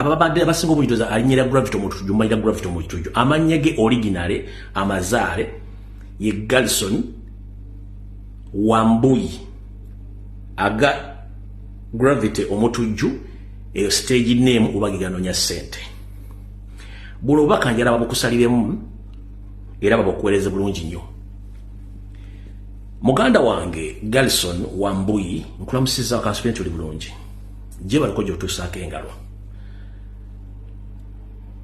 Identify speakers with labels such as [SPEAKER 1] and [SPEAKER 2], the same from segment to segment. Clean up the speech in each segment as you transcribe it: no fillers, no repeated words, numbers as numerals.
[SPEAKER 1] ababadde abasinga obuyitoza alinyira Gravity Omutujju mayira Gravity Omutujju amanyege originale amazale ye Galson Wambuyi aga Gravity Omutujju eyo stage name ubagiganonya sente bulo bakanjala babukusaliremu era babukuwereze bulungi nnyo muganda wange Galson Wambuyi nkulamusiza akaspenti oli bulungi je baliko jotusaka engalo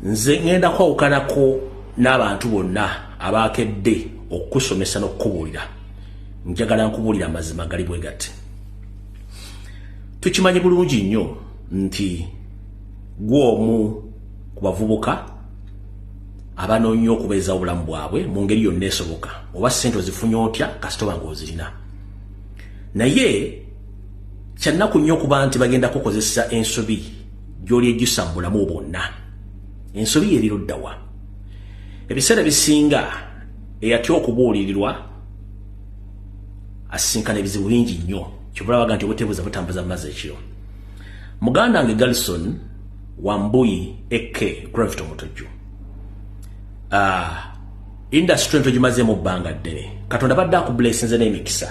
[SPEAKER 1] nze ngenda kwawukanako n'abantu bonna abakedde okusomesa n'okubulira njagala nkubulira amazima gali bwe gati tukimanyi bulungi nnyo nti gwomu ku bavubuka abanoonya okubeeza obulamu bwabwe mu ngeri yonna esoboka oba ssente ozifunye otya kasitoba ng'ozirina naye kyannaku nnyo okuba nti bagenda kukozesa ensobi gy'oli ejjusa mu bulamu bwonna ensobi yeriro ddawa ebiseera bisinga eyatya okubuulirirwa asinkana ebizibu bingi nnyo kyobula baga nti obuteebuza butambuza mu mazzi ekiro muganda wange Galson Wambuyi eke Gravity Omutujju industry nto gimazeemu bbanga ddene katonda badde akublessinze n'emikisa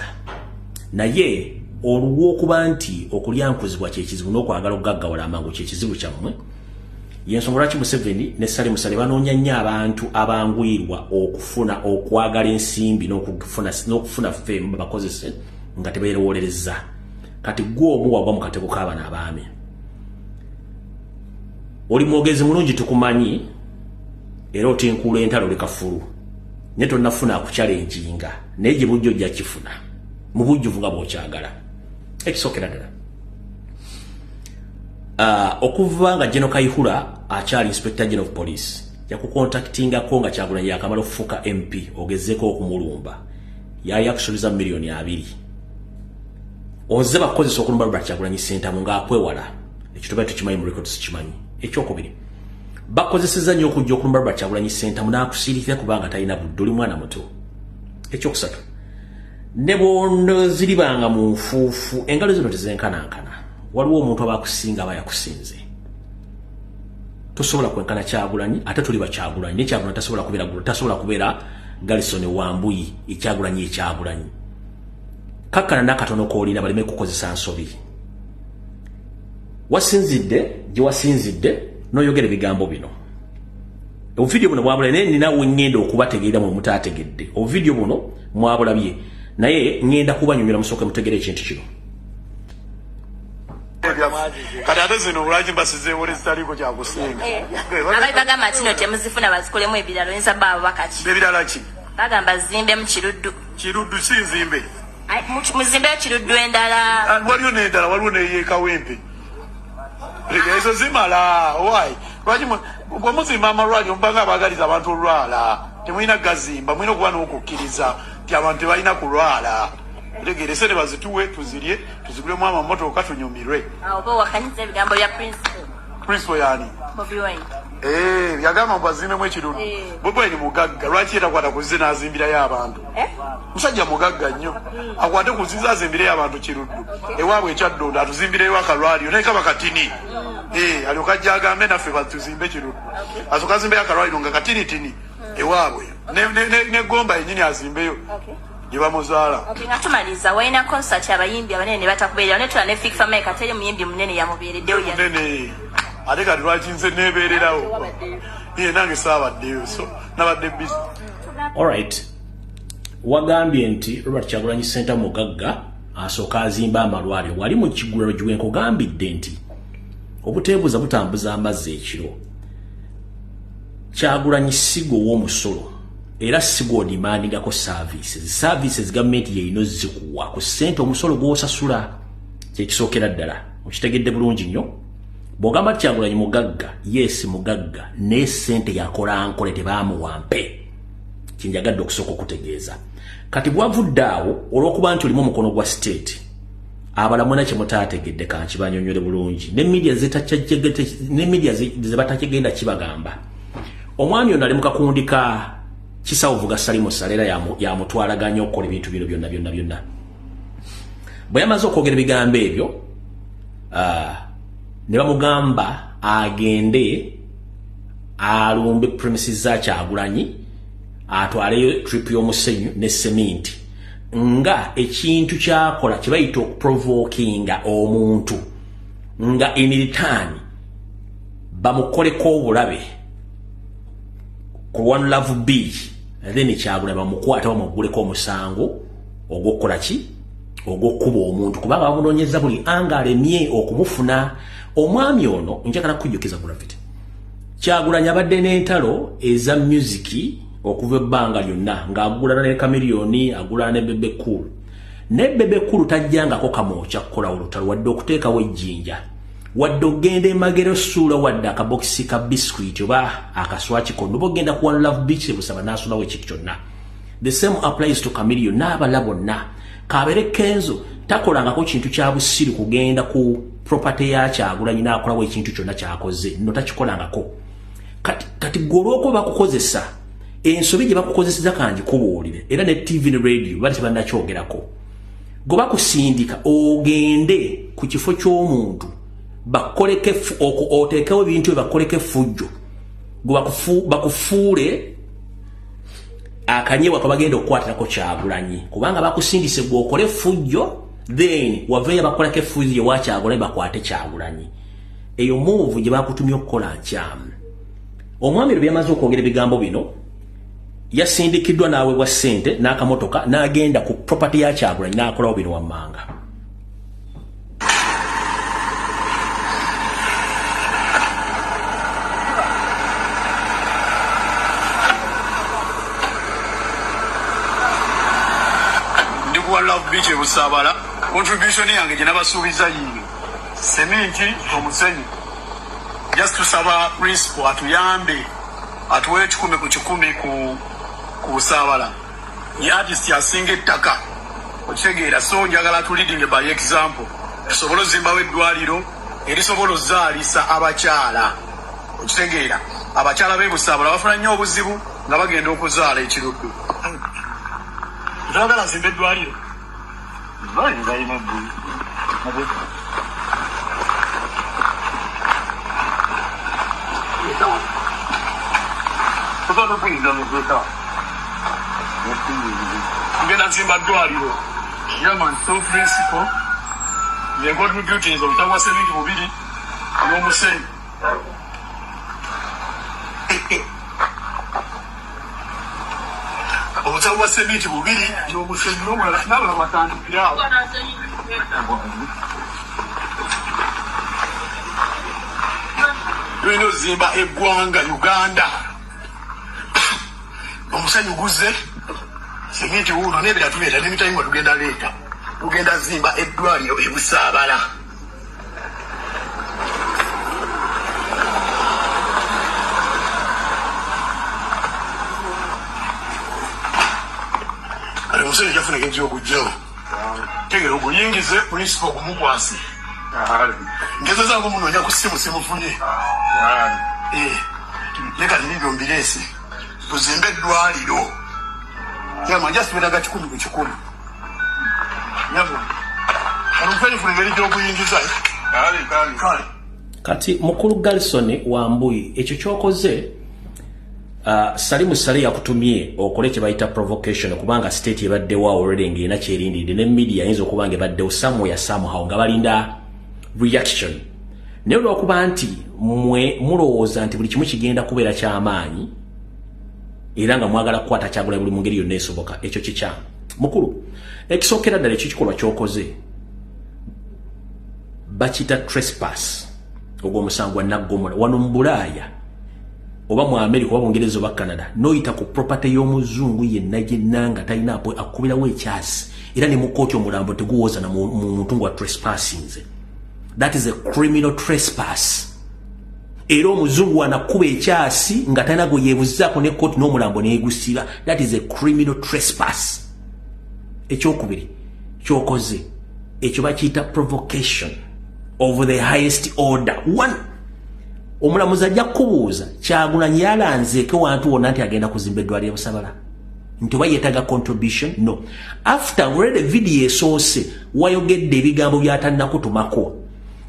[SPEAKER 1] naye olw'okuba nti okulyankuzibwa kyekizibu n'okwagala okugaggawala amangu kyekizibu kyammwe yensonga lwaki Museveni ne Sale Musale banoonya nnyo abantu abangwirwa okufuna okwagala ensimbi n'okufuna ffeemu bakozese nga tebeerowolereza kati gw'omu wagwa mu katego k'abaana abaami oli mwogezi mulungi tukumanyi era otinkuula entalo oli kafulu naye tonnafuna akukyalenjinga naye gye bujja ojja kifuna mu bujjuvu nga bw'okyagala ekisookera ddala okuva nga General Kayihura akyali Inspector General of Police yakukontaktingako nga Kyagulanyi yakamala okufuuka MP ogezeeko okumulumba yali akusuubiza miliyoni 2 oze bakozesa okulumba Robert Kyagulanyi Ssentamu ng'akwewala ekyo tuba tukimanyi mu records kimanyi ekyokubiri bakozeseza nnyo okujja okulumba Robert Kyagulanyi Ssentamu n'akusiirikira kubanga talina budde oli mwana muto ekyokusatu ne bwono ziribanga mu nfuufu engalo zino tezenkanankana waliwo omuntu abakusinga aba yakusinze tosobola kwenkana Kyagulanyi ate tuli ba Kyagulanyi ne Kyagulanyi tasobola kubeera Galson Wambuyi Kyagulanyi Kyagulanyi kakkana n'akatono koolina baleme kukozesa nsobi wasinzidde gye wasinzidde n'oyogera ebigambo bino obuvidiyo buno mwabula naye ninawe ngenda okubategeera mu mutaategedde obuvidiyo buno mwabulabye naye ngenda kubanyumira musooke mutegere ekintu kino
[SPEAKER 2] kati ate zino olwaki mbasizeewo lezitaliko kyakusinga
[SPEAKER 3] abaali bagamba nti no temuzifuna bazikolemu ebiralo yinza baabo bakati
[SPEAKER 2] ebirala ki
[SPEAKER 3] bagamba zimbe mu kiruddu
[SPEAKER 2] kinzimbe
[SPEAKER 3] muzimbe kiruddu endala
[SPEAKER 2] waliwo n'endala waliwo neyeekawempe ezo zimala wayi lwaki bwe muzimba amalwaliro mubanga abaagaliza abantu olwala temulina gazimba mulina okuba n'okukkiriza nti abantu tebalina kulwala legere sente bazituwe tuzirye tuzigulemu amamotoka tunyumirwe
[SPEAKER 3] oba wakanyiza ebigambo bya
[SPEAKER 2] principal yani
[SPEAKER 3] Bobi Wine
[SPEAKER 2] yagamba mbazimbemu ekirulu Bobi Wine mugagga lwaki yetakwata kuzize n'azimbirayo abantu musajja mugagga nnyo akwate kuzize azimbirayo abantu kiruddu ewaabwe ekyaddondo atuzimbireyo akalwaliro naye kaba katini alyoka ajja agambe naffe batuzimbe kiruddu asooka azimbeyo akalwaliro nga katinitini ewaabwe negomba yennyini azimbeyo Yibamuzaala.
[SPEAKER 3] Nga tumaliza waina concert abayimbi abanene batakubeerera ne tula ne Fik Fameka tele muyimbi munene yamubeereddeyo ya.
[SPEAKER 2] Munene. Ate kati lwaki nze neebeererawo. Ye nange saabaddeyo so nabadde busy.
[SPEAKER 1] Alright. Wagambye nti Robert Kyagulanyi Ssentamu mugagga asooka azimba amalwaliro wali mu kigulalo giwe nkugambidde nti obuteebuza butambuza amazzi ekiro. Kyagulanyi sigo w'omusolo. Era sigo demandingako services government yeyino zikuwa ku ssente omusolo gw'osasula kyekisookera ddala okitegedde bulungi nnyo bw'ogamba Kyagulanyi mugagga yes mugagga naye ssente yakola nkole tebaamuwampe kinjagadde okusooka okutegeeza kati bwavudde awo olw'okuba nti olimu omukono gwa state abalamu nakye mutaategedde kankibanyonyole bulungi ne media ze batakigenda kibagamba omwami ono ali mu kakundi ka Kisawo vuga Salimo Salera ya mutwalaganya okukola ebintu bino byonna bwe yamaze okwogera ebigambo ebyo ne bamugamba agende alumbe premises za Kyagulanyi atwaleyo trip y'omusenyu ne cement nga ekintu kyakola kibayita okuprovokinga omuntu nga in return bamukoleko obulabe ku One Love Beach then Kyagulanyi bamukwata bamuguleko omusango ogw'okukola ki ogw'okkuba omuntu kubanga bamunoonyeza buli anga alemye okumufuna. Omwami ono njagala kujjukiza Gravity Kyagulanyi abadde n'entalo eza music okuva ebbanga lyonna ng'agulana ne Chameleone agulana ne Bebe Cool ne Bebe Cool tajjangako kamooca kukola olutalo wadde okuteekawo ejjinja wadde ogenda emagero suula wadde akabokisi ka biscuit oba akaswaki kono bogenda ku One Love Beach busaba n'asulawo ekiki kyonna. The same applies to Chameleone n'abala bonna kabeere Kenzo takolangako kintu kya busiru kugenda ku property ya Kyagulanyi n'akolawo ekintu kyonna kyakoze no takikolangako. Kati goloko bakukozesa ensobi gye bakukozeseza kanji kubuulire era ne TV ne radio bali tebannakyogerako go bakusindika ogende ku kifo ky'omuntu bakoleke oteekawo ebintu ebakoleke fujjo go bakufuule akanyewa kabagenda okukwatirako Kyagulanyi kubanga bakusindise gwe okole fujjo then waveya bakoleke fujjo wa Kyagulanyi bakwate Kyagulanyi. Eyo move gye bakutumya okukola nkyamu. Omwami lwe yamaze okwogera ebigambo bino yasindikiddwa naawe bwa ssente n'akamotoka n'agenda ku property ya Kyagulanyi n'akolawo bino wammanga.
[SPEAKER 2] Ndi ku One Love Beach Busabala contribution yange gye nabasuubiza yiino sementi omusenyu just tusaba principal atuyambe atuwe 10 ku 10 ku Busabala ye artist asinga ettaka okitegeera so njagala tu leading by example tusobola ozimbawo eddwaliro erisobola ozaalisa abakyala okitegeera abakyala b'e Busabala bafuna nnyo obuzibu nga bagenda okuzaala ekiruddu njagala nzimba eddwaliro Ngenda nzimba ddwaliro yaman so principal ye contributing obutangwa sementi bubiri n'omusenyu obutangwa sementi bubiri n'omusenyu n'abala batandikirawo tulina ozimba eggwanga Uganda omusenyu guze sementi wuuno n'ebira tubeeta n'emitayimbwa tugenda leeta tugenda zimba eddwaliro e Busabala. Kale omusenyu gyafuna engeri gy'okugyawo tegera oguyingize principal ogumukwase ngezezangu munoonya ku ssimu simufunye ne kati nibyo mbireese tuzimbe eddwaliro yama jasibiraga 10 ku 10 yabo alumfanye funa engeri gy'okuyingiza kale
[SPEAKER 1] kati mukulu Garrison Wambuyi ekyo kyokoze Salimu Sale yakutumye okole kye bayita provocation kubanga state ebaddewo already ng'ena kyerindidde ne media yinza okubanga ebaddewo somewhere somehow nga balinda reaction. Naye olw'okuba nti mmwe mulowooza nti buli kimu kigenda kubeera ky'amaanyi era nga mwagala kukwata Kyagulanyi buli mu ngeri yonna esoboka ekyo kikyamu. Mukulu ekisookera ddala ekyo kikolwa kyokoze bakiyita trespass ogw'omusango gwa naggomola wano mu Bulaaya oba mu America oba mu Bungereza oba Canada noyita ku property y'omuzungu yenna gyenna nga talina akubirawo ekyasi era ne mu kkooti omulambo teguwooza na muntu wa trespassing. That is a criminal trespass. Era omuzungu anakuba ekyasi nga talina gwe yeebuzizaako ne kkooti n'omulambo neegusiba. That is a criminal trespass. Ekyokubiri kyokoze ekyo bakiyita provocation of the highest order. One, omulamuzi ajja kubuuza Kyagulanyi yalanzeeko wantu wonna nti agenda kuzimba eddwaliro e Busabala nti oba yeetaga contribution? No. After already video esoose wayogedde ebigambo by'atalinakutumako.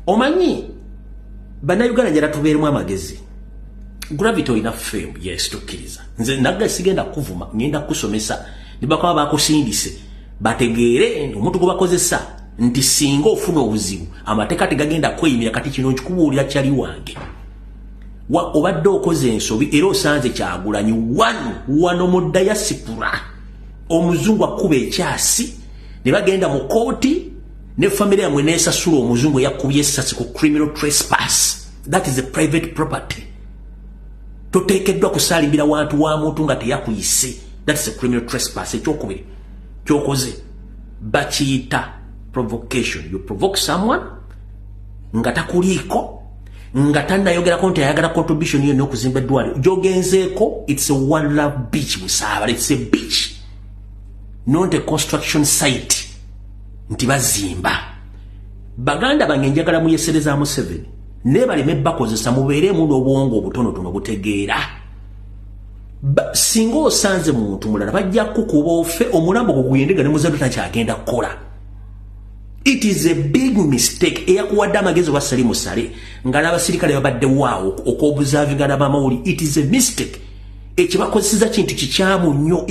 [SPEAKER 1] Omanyi Bannayuganda njala tubeeremu amagezi. Gravity olina fame, yes, tukkiriza. Nze nagga sigenda kuvuma, ngenda kusomesa, ne bakaba bakusindise. Bategeere omuntu gwe bakozesa nti singa ofuna obuzibu, amateeka tegagenda kweyimira kati kino nkikubuulira kyali wange. Obadde okoze ensobi era osanze Kyagulanyi wano mu diaspora. Omuzungu akuba ekyasi, ne bagenda mu kooti, ne family yamwe neesasula omuzungu yakubye essasi ku criminal trespass. That is a private property. Toteekeddwa kusalimbira wantu wa muntu nga teyakuyise. That is a criminal trespass. Ekyokubiri kyokoze bakiyita provocation. You provoke someone nga takuliiko, nga tannayogerako nti ayagala contribution yo n'okuzimba eddwaliro. Gyogenzeeko, it's a one love beach Busaabala. It's a beach, not a construction site nti bazimba. Baganda bange njagala muyesereza Museveni ne baleme bakozesa mubeeremu n'obwongo obutonotono butegeera. Singa osanze muntu mulala bajja kukuba ofe omulambo guguyendega ne muzadde takyagenda kukola. It is a big mistake. Eyakuwadde amagezi wa Sali Musale nga n'abasirikale babadde waawo okwobuzavinga n'abamawuli. It is a mistake. Ekibakozeseza kintu kikyamu nnyo.